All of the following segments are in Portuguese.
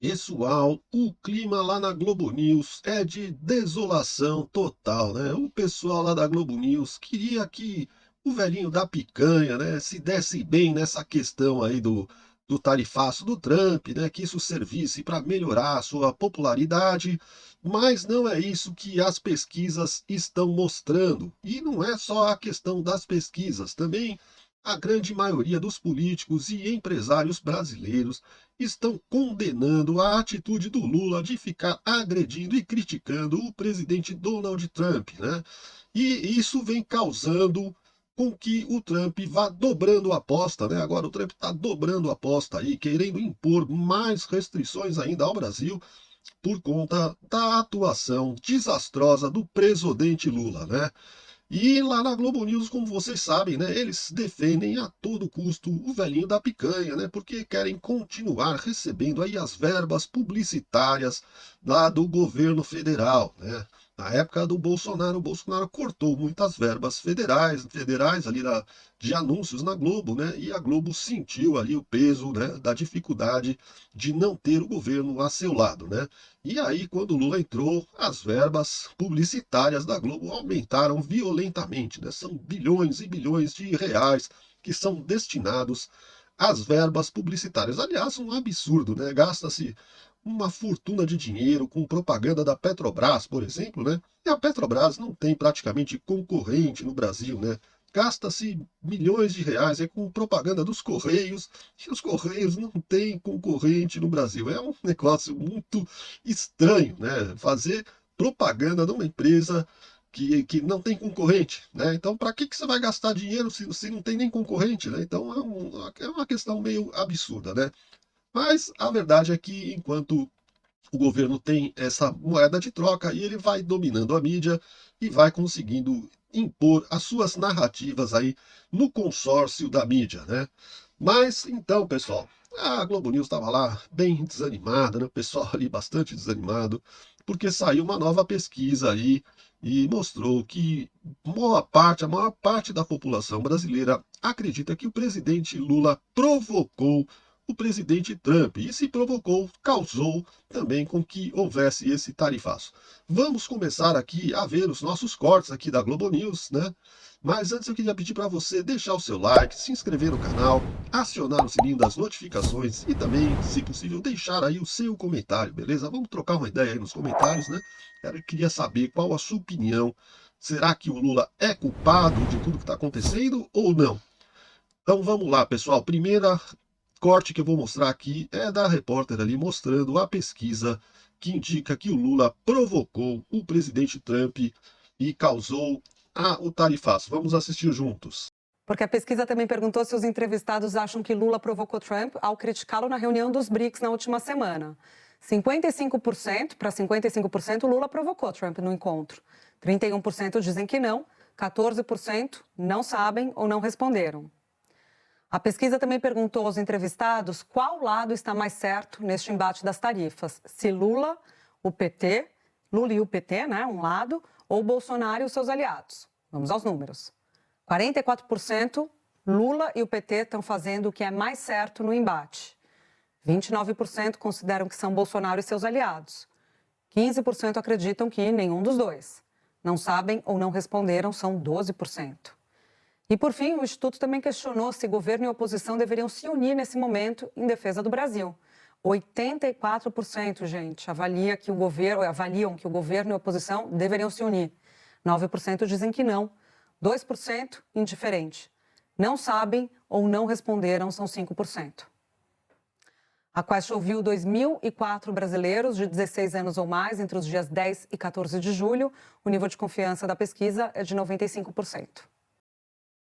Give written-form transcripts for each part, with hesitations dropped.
Pessoal, o clima lá na Globo News é de desolação total, né? O pessoal lá da Globo News queria que o velhinho da picanha, né, se desse bem nessa questão aí do tarifaço do Trump, né, que isso servisse para melhorar a sua popularidade, mas não é isso que as pesquisas estão mostrando. E não é só a questão das pesquisas, também a grande maioria dos políticos e empresários brasileiros estão condenando a atitude do Lula de ficar agredindo e criticando o presidente Donald Trump, né? E isso vem causando com que o Trump vá dobrando a aposta, né? Agora o Trump está dobrando a aposta aí, querendo impor mais restrições ainda ao Brasil por conta da atuação desastrosa do presidente Lula, né? E lá na Globo News, como vocês sabem, né, eles defendem a todo custo o velhinho da picanha, né, porque querem continuar recebendo aí as verbas publicitárias lá do governo federal, né. Na época do Bolsonaro, o Bolsonaro cortou muitas verbas federais ali de anúncios na Globo, né, e a Globo sentiu ali o peso, né, da dificuldade de não ter o governo a seu lado, né. E aí, quando o Lula entrou, as verbas publicitárias da Globo aumentaram violentamente, né? São bilhões e bilhões de reais que são destinados às verbas publicitárias. Aliás, um absurdo, né? Gasta-se uma fortuna de dinheiro com propaganda da Petrobras, por exemplo, né? E a Petrobras não tem praticamente concorrente no Brasil, né? Gasta-se milhões de reais com propaganda dos Correios, e os Correios não têm concorrente no Brasil. É um negócio muito estranho, né? Fazer propaganda de uma empresa que não tem concorrente, né? Então, para que você vai gastar dinheiro se não tem nem concorrente, né? Então, é uma questão meio absurda, né? Mas a verdade é que enquanto o governo tem essa moeda de troca e ele vai dominando a mídia e vai conseguindo impor as suas narrativas aí no consórcio da mídia, né? Mas então, pessoal, a Globo News estava lá bem desanimada, né? O pessoal ali bastante desanimado, porque saiu uma nova pesquisa aí e mostrou que a maior parte da população brasileira acredita que o presidente Lula provocou o presidente Trump. E se provocou, causou também com que houvesse esse tarifaço. Vamos começar aqui a ver os nossos cortes aqui da Globo News, né? Mas antes eu queria pedir para você deixar o seu like, se inscrever no canal, acionar o sininho das notificações e também, se possível, deixar aí o seu comentário, beleza? Vamos trocar uma ideia aí nos comentários, né? Eu queria saber qual a sua opinião. Será que o Lula é culpado de tudo que está acontecendo ou não? Então vamos lá, pessoal. Primeira corte que eu vou mostrar aqui é da repórter ali mostrando a pesquisa que indica que o Lula provocou o presidente Trump e causou o tarifaço. Vamos assistir juntos. Porque a pesquisa também perguntou se os entrevistados acham que Lula provocou Trump ao criticá-lo na reunião dos BRICS na última semana. 55% para 55% Lula provocou Trump no encontro. 31% dizem que não, 14% não sabem ou não responderam. A pesquisa também perguntou aos entrevistados qual lado está mais certo neste embate das tarifas. Se Lula e o PT, né, um lado, ou Bolsonaro e os seus aliados. Vamos aos números. 44% Lula e o PT estão fazendo o que é mais certo no embate. 29% consideram que são Bolsonaro e seus aliados. 15% acreditam que nenhum dos dois. Não sabem ou não responderam são 12%. E, por fim, o Instituto também questionou se governo e oposição deveriam se unir nesse momento em defesa do Brasil. 84%, gente, avaliam que o governo e a oposição deveriam se unir. 9% dizem que não. 2% indiferente. Não sabem ou não responderam são 5%. A Quest ouviu 2.004 brasileiros de 16 anos ou mais entre os dias 10 e 14 de julho. O nível de confiança da pesquisa é de 95%.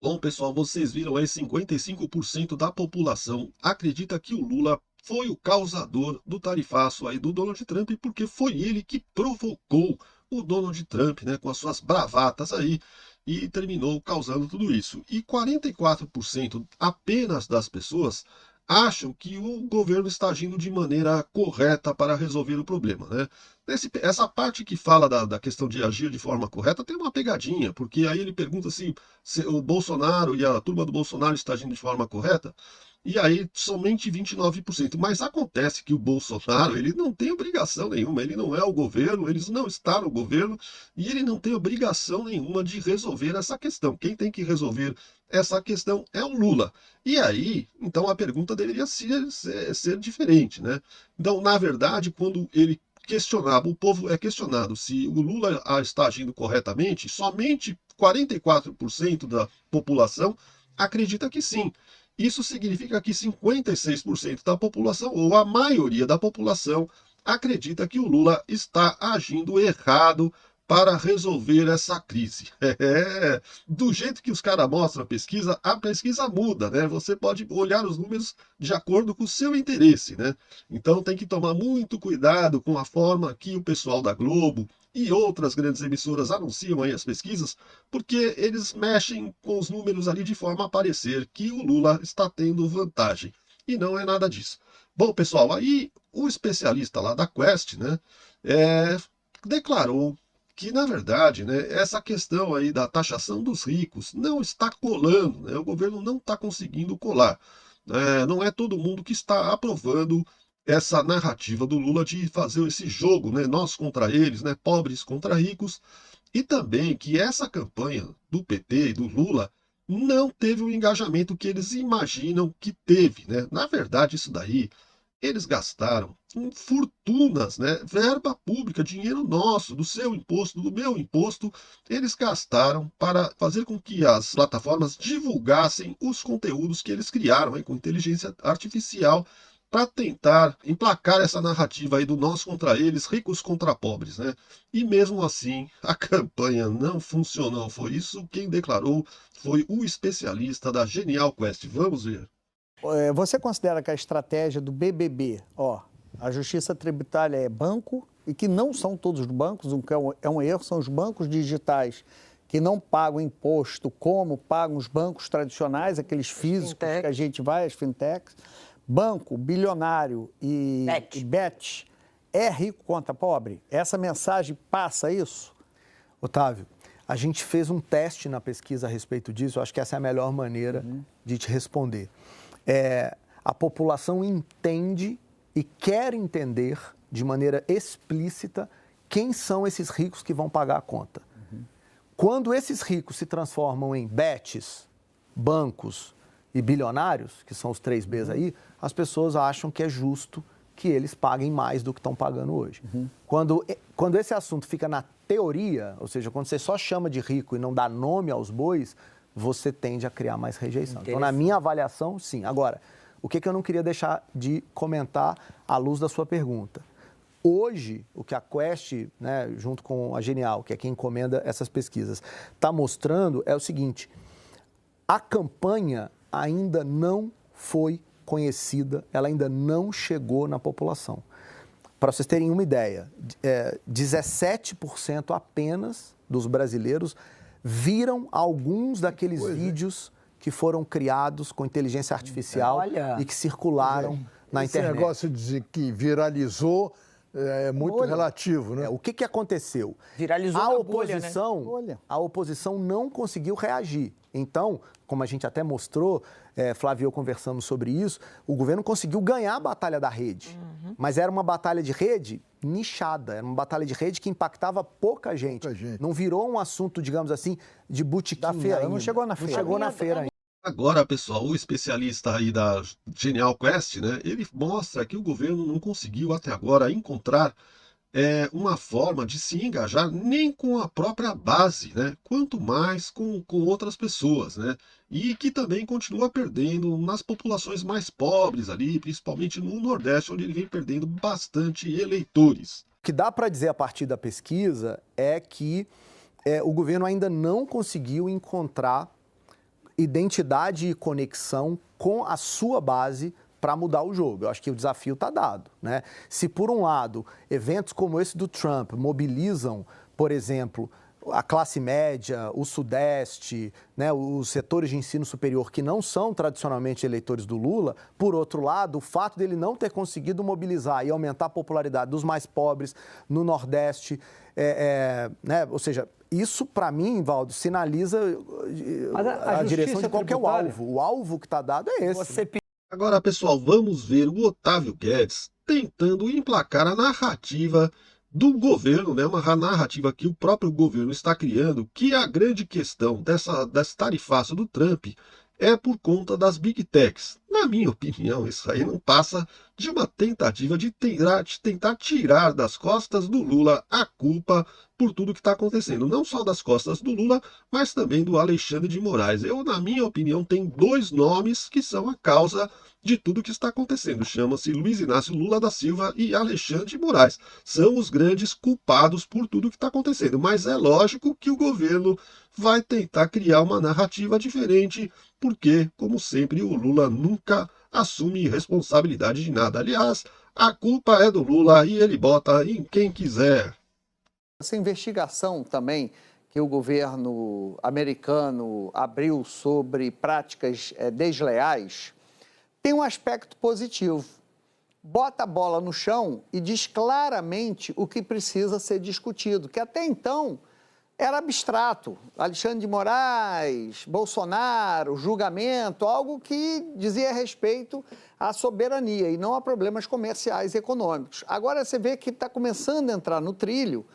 Bom, pessoal, vocês viram aí 55% da população acredita que o Lula foi o causador do tarifaço aí do Donald Trump, porque foi ele que provocou o Donald Trump, né, com as suas bravatas aí, e terminou causando tudo isso. E 44% apenas das pessoas acham que o governo está agindo de maneira correta para resolver o problema, né? Essa parte que fala da questão de agir de forma correta tem uma pegadinha, porque aí ele pergunta se o Bolsonaro e a turma do Bolsonaro está agindo de forma correta. e aí somente 29%. Mas acontece que o Bolsonaro, ele não tem obrigação nenhuma, ele não é o governo, ele não está no governo, e ele não tem obrigação nenhuma de resolver essa questão. Quem tem que resolver essa questão é o Lula. E aí, então a pergunta deveria ser diferente, né? Então, na verdade, quando ele questionava, o povo é questionado se o Lula está agindo corretamente, somente 44% da população acredita que sim. Isso significa que 56% da população, ou a maioria da população, acredita que o Lula está agindo errado para resolver essa crise. Do jeito que os caras mostram a pesquisa muda, né? Você pode olhar os números de acordo com o seu interesse, né? Então tem que tomar muito cuidado com a forma que o pessoal da Globo e outras grandes emissoras anunciam aí as pesquisas, porque eles mexem com os números ali de forma a parecer que o Lula está tendo vantagem. E não é nada disso. Bom, pessoal, aí o especialista lá da Quest, né, declarou que, na verdade, né, essa questão aí da taxação dos ricos não está colando, né, o governo não está conseguindo colar. Não é todo mundo que está aprovando essa narrativa do Lula de fazer esse jogo, né, nós contra eles, né, pobres contra ricos, e também que essa campanha do PT e do Lula não teve o engajamento que eles imaginam que teve, né? Na verdade, isso daí eles gastaram fortunas, né? Verba pública, dinheiro nosso, do seu imposto, do meu imposto, eles gastaram para fazer com que as plataformas divulgassem os conteúdos que eles criaram aí, com inteligência artificial para tentar emplacar essa narrativa aí do nós contra eles, ricos contra pobres, né? E mesmo assim, a campanha não funcionou. Foi isso quem declarou, foi o especialista da Genial Quest. Vamos ver. Você considera que a estratégia do BBB, a justiça tributária é banco, e que não são todos os bancos, o que é um erro, são os bancos digitais que não pagam imposto como pagam os bancos tradicionais, aqueles físicos que a gente vai, as fintechs. Banco, bilionário e bet é rico contra pobre? Essa mensagem passa isso? Otávio, a gente fez um teste na pesquisa a respeito disso, eu acho que essa é a melhor maneira de te responder. A população entende e quer entender de maneira explícita quem são esses ricos que vão pagar a conta. Quando esses ricos se transformam em bets, bancos e bilionários, que são os 3 Bs aí, as pessoas acham que é justo que eles paguem mais do que estão pagando hoje. Quando esse assunto fica na teoria, ou seja, quando você só chama de rico e não dá nome aos bois, você tende a criar mais rejeição. Então, na minha avaliação, sim. Agora, o que eu não queria deixar de comentar à luz da sua pergunta? Hoje, o que a Quest, né, junto com a Genial, que é quem encomenda essas pesquisas, está mostrando é o seguinte: a campanha ainda não foi conhecida, ela ainda não chegou na população. Para vocês terem uma ideia, 17% apenas dos brasileiros viram alguns daqueles vídeos que foram criados com inteligência artificial e que circularam na internet. Esse negócio de que viralizou é muito relativo, né? O que aconteceu? Viralizou na bolha, né? A oposição não conseguiu reagir. Então, como a gente até mostrou, Flávio e eu conversamos sobre isso, o governo conseguiu ganhar a batalha da rede. Mas era uma batalha de rede nichada, era uma batalha de rede que impactava pouca gente. Não virou um assunto, digamos assim, de botequim. Da feira, não chegou na feira. Não chegou na feira ainda. Agora, pessoal, o especialista aí da Genial Quest, né, ele mostra que o governo não conseguiu até agora encontrar uma forma de se engajar nem com a própria base, né, quanto mais com outras pessoas, né, e que também continua perdendo nas populações mais pobres ali, principalmente no Nordeste, onde ele vem perdendo bastante eleitores. O que dá para dizer a partir da pesquisa é que o governo ainda não conseguiu encontrar identidade e conexão com a sua base para mudar o jogo. Eu acho que o desafio está dado, né? Se, por um lado, eventos como esse do Trump mobilizam, por exemplo, a classe média, o Sudeste, né, os setores de ensino superior que não são tradicionalmente eleitores do Lula, por outro lado, o fato dele não ter conseguido mobilizar e aumentar a popularidade dos mais pobres no Nordeste, né, ou seja, isso, para mim, Valdo, sinaliza a direção de qual que é o alvo. O alvo que está dado é esse. Agora, pessoal, vamos ver o Otávio Guedes tentando emplacar a narrativa do governo, né? Uma narrativa que o próprio governo está criando, que a grande questão desse tarifaço do Trump é por conta das Big Techs. Na minha opinião, isso aí não passa de uma tentativa de tentar tirar das costas do Lula a culpa por tudo que está acontecendo. Não só das costas do Lula, mas também do Alexandre de Moraes. Eu, na minha opinião, tem dois nomes que são a causa de tudo que está acontecendo. Chama-se Luiz Inácio Lula da Silva e Alexandre de Moraes. São os grandes culpados por tudo que está acontecendo. Mas é lógico que o governo vai tentar criar uma narrativa diferente, porque, como sempre, o Lula nunca assume responsabilidade de nada. Aliás, a culpa é do Lula e ele bota em quem quiser. Essa investigação também que o governo americano abriu sobre práticas desleais tem um aspecto positivo. Bota a bola no chão e diz claramente o que precisa ser discutido, que até então era abstrato. Alexandre de Moraes, Bolsonaro, julgamento, algo que dizia respeito à soberania e não a problemas comerciais e econômicos. Agora você vê que está começando a entrar no trilho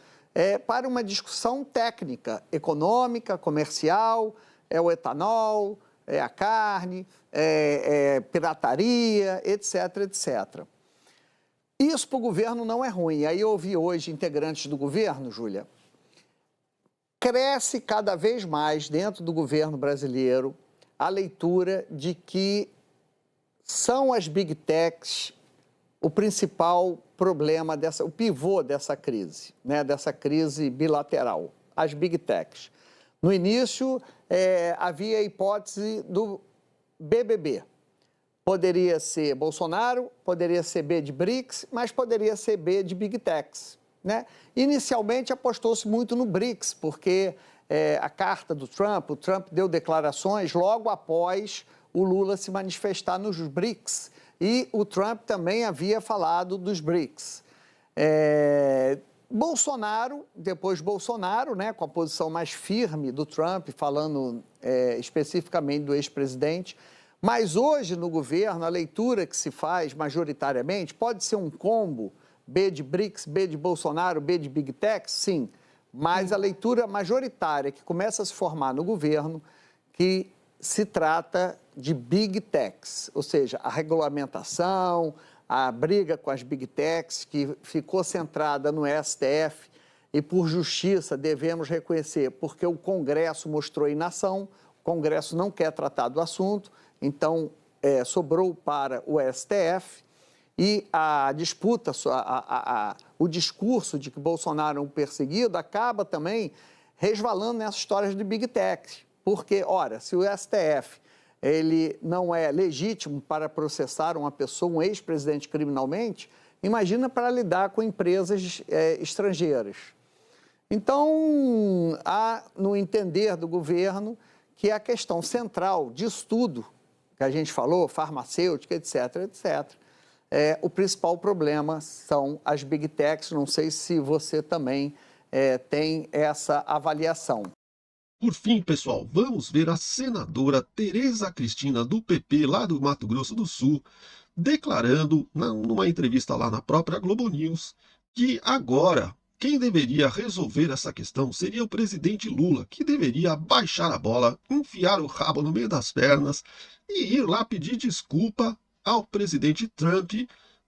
para uma discussão técnica, econômica, comercial, é o etanol, é a carne, pirataria, etc, etc. Isso para o governo não é ruim. Aí eu ouvi hoje integrantes do governo, Júlia, cresce cada vez mais dentro do governo brasileiro a leitura de que são as Big Techs o principal problema, o pivô dessa crise, né, dessa crise bilateral, as Big Techs. No início, havia a hipótese do BBB. Poderia ser Bolsonaro, poderia ser B de BRICS, mas poderia ser B de Big Techs, né? Inicialmente apostou-se muito no BRICS, porque a carta do Trump, o Trump deu declarações logo após o Lula se manifestar nos BRICS, e o Trump também havia falado dos BRICS. Bolsonaro, depois Bolsonaro, né, com a posição mais firme do Trump, falando especificamente do ex-presidente, mas hoje no governo a leitura que se faz majoritariamente pode ser um combo, B de BRICS, B de Bolsonaro, B de Big Tech, sim, mas a leitura majoritária que começa a se formar no governo, que se trata de Big Techs, ou seja, a regulamentação, a briga com as Big Techs, que ficou centrada no STF, e por justiça devemos reconhecer, porque o Congresso mostrou inação, o Congresso não quer tratar do assunto, então sobrou para o STF, e a disputa, o discurso de que Bolsonaro é um perseguido acaba também resvalando nessas histórias de Big Tech. Porque, ora, se o STF ele não é legítimo para processar uma pessoa, um ex-presidente criminalmente, imagina para lidar com empresas estrangeiras. Então, há, no entender do governo, que a questão central disso tudo, que a gente falou, farmacêutica, etc., etc., o principal problema são as Big Techs. Não sei se você também tem essa avaliação. Por fim, pessoal, vamos ver a senadora Tereza Cristina, do PP, lá do Mato Grosso do Sul, declarando, numa entrevista lá na própria Globo News, que agora quem deveria resolver essa questão seria o presidente Lula, que deveria baixar a bola, enfiar o rabo no meio das pernas e ir lá pedir desculpa ao presidente Trump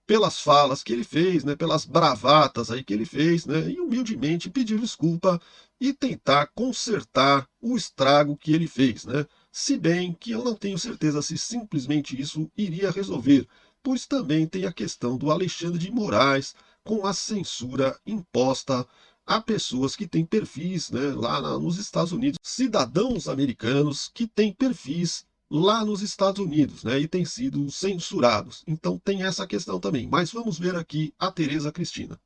pelas falas que ele fez, né, pelas bravatas aí que ele fez, né, e humildemente pedir desculpa e tentar consertar o estrago que ele fez, né? Se bem que eu não tenho certeza se simplesmente isso iria resolver, pois também tem a questão do Alexandre de Moraes com a censura imposta a pessoas que têm perfis, né, lá nos Estados Unidos, cidadãos americanos que têm perfis lá nos Estados Unidos, né, e têm sido censurados. Então tem essa questão também. Mas vamos ver aqui a Tereza Cristina.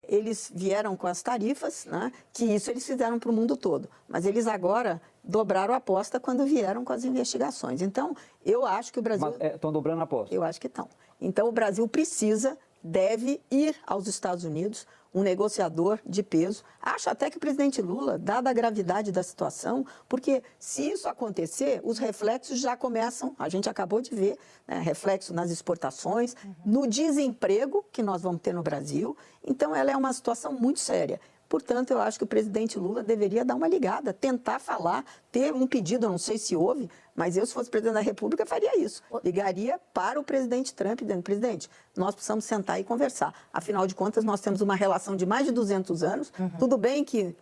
Eles vieram com as tarifas, né, que isso eles fizeram para o mundo todo. Mas eles agora dobraram a aposta quando vieram com as investigações. Então, eu acho que o Brasil... Estão dobrando a aposta? Eu acho que estão. Então, o Brasil precisa deve ir aos Estados Unidos, um negociador de peso. Acho até que o presidente Lula, dada a gravidade da situação, porque se isso acontecer, os reflexos já começam, a gente acabou de ver, né, reflexo nas exportações, no desemprego que nós vamos ter no Brasil. Então, ela é uma situação muito séria. Portanto, eu acho que o presidente Lula deveria dar uma ligada, tentar falar, ter um pedido, eu não sei se houve, mas eu, se fosse presidente da República, faria isso. Ligaria para o presidente Trump, dizendo, presidente, nós precisamos sentar e conversar. Afinal de contas, nós temos uma relação de mais de 200 anos. Tudo bem que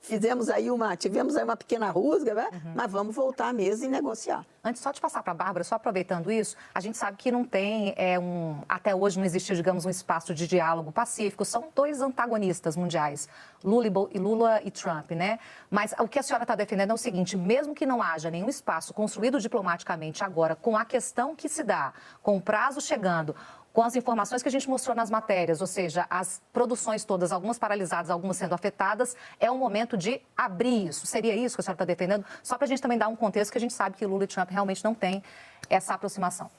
tivemos aí uma pequena rusga, né? Mas vamos voltar à mesa e negociar. Antes só de passar para a Bárbara, só aproveitando isso, a gente sabe que não tem, até hoje não existiu, digamos, um espaço de diálogo pacífico. São dois antagonistas mundiais, Lula e Trump, né? Mas o que a senhora está defendendo é o seguinte, mesmo que não haja nenhum espaço construído diplomaticamente agora, com a questão que se dá, com o prazo chegando, com as informações que a gente mostrou nas matérias, ou seja, as produções todas, algumas paralisadas, algumas sendo afetadas, é o momento de abrir isso. Seria isso que a senhora está defendendo? Só para a gente também dar um contexto que a gente sabe que Lula e Trump realmente não têm essa aproximação.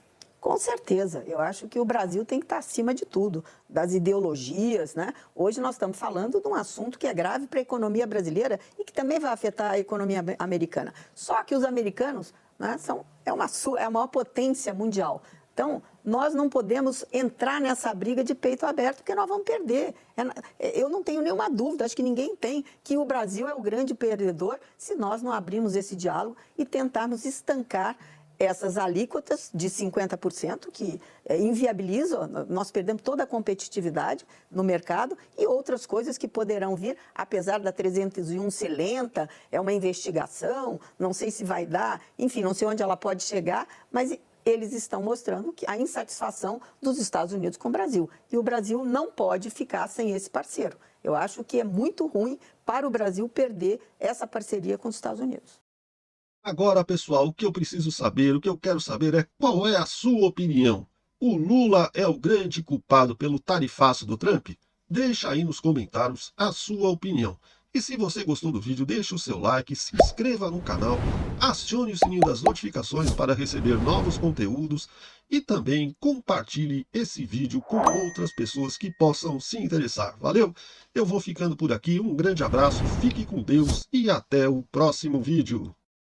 Com certeza. Eu acho que o Brasil tem que estar acima de tudo, das ideologias, né? Hoje nós estamos falando de um assunto que é grave para a economia brasileira e que também vai afetar a economia americana. Só que os americanos, né, é a maior potência mundial. Então, nós não podemos entrar nessa briga de peito aberto, porque nós vamos perder. Eu não tenho nenhuma dúvida, acho que ninguém tem, que o Brasil é o grande perdedor se nós não abrirmos esse diálogo e tentarmos estancar essas alíquotas de 50% que inviabilizam, nós perdemos toda a competitividade no mercado e outras coisas que poderão vir, apesar da 301 ser lenta, é uma investigação, não sei se vai dar, enfim, não sei onde ela pode chegar, mas eles estão mostrando que a insatisfação dos Estados Unidos com o Brasil. E o Brasil não pode ficar sem esse parceiro. Eu acho que é muito ruim para o Brasil perder essa parceria com os Estados Unidos. Agora, pessoal, o que eu preciso saber, o que eu quero saber é qual é a sua opinião. O Lula é o grande culpado pelo tarifaço do Trump? Deixa aí nos comentários a sua opinião. E se você gostou do vídeo, deixe o seu like, se inscreva no canal, acione o sininho das notificações para receber novos conteúdos e também compartilhe esse vídeo com outras pessoas que possam se interessar. Valeu? Eu vou ficando por aqui, um grande abraço, fique com Deus e até o próximo vídeo.